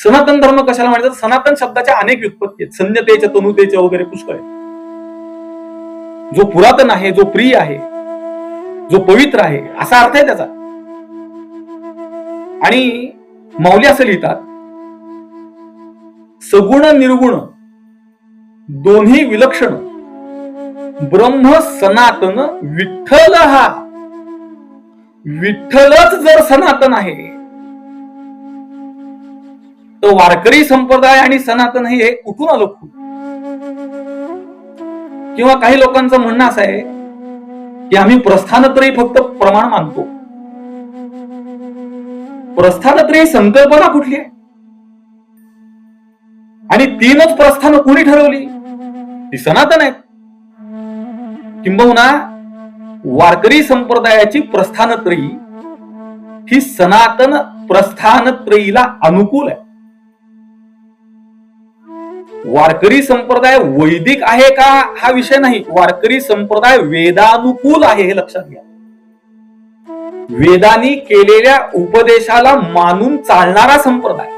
सनातन धर्म कशाला म्हणतात? सनातन शब्दाच्या अनेक व्युत्पत्ती आहेत, संज्ञतेच्या, तनुतेच्या वगैरे पुष्कळ आहेत. जो पुरातन आहे, जो प्रिय आहे, जो पवित्र आहे, असा अर्थ आहे त्याचा. आणि माऊली असं लिहितात, सगुण निर्गुण दोन्ही विलक्षण ब्रह्म सनातन विठ्ठल हा. विठ्ठलच जर सनातन आहे तर वारकरी संप्रदाय आणि सनातन हे कुठून आलं? किंवा काही लोकांचं म्हणणं असं आहे की आम्ही प्रस्थानत्रयी फक्त प्रमाण मानतो. प्रस्थानत्रयी संकल्पना कुठली आहे? आणि तीनच प्रस्थान कोणी ठरवली? ती सनातन आहेत. किंबहुना वारकरी संप्रदायाची प्रस्थानत्रयी ही सनातन प्रस्थानत्रयीला अनुकूल आहे. वारकरी संप्रदाय वैदिक आहे का हा विषय नाही, वारकरी संप्रदाय वेदानुकूल आहे हे लक्षात घ्या. वेदांनी केलेल्या उपदेशाला मानून चालणारा संप्रदाय.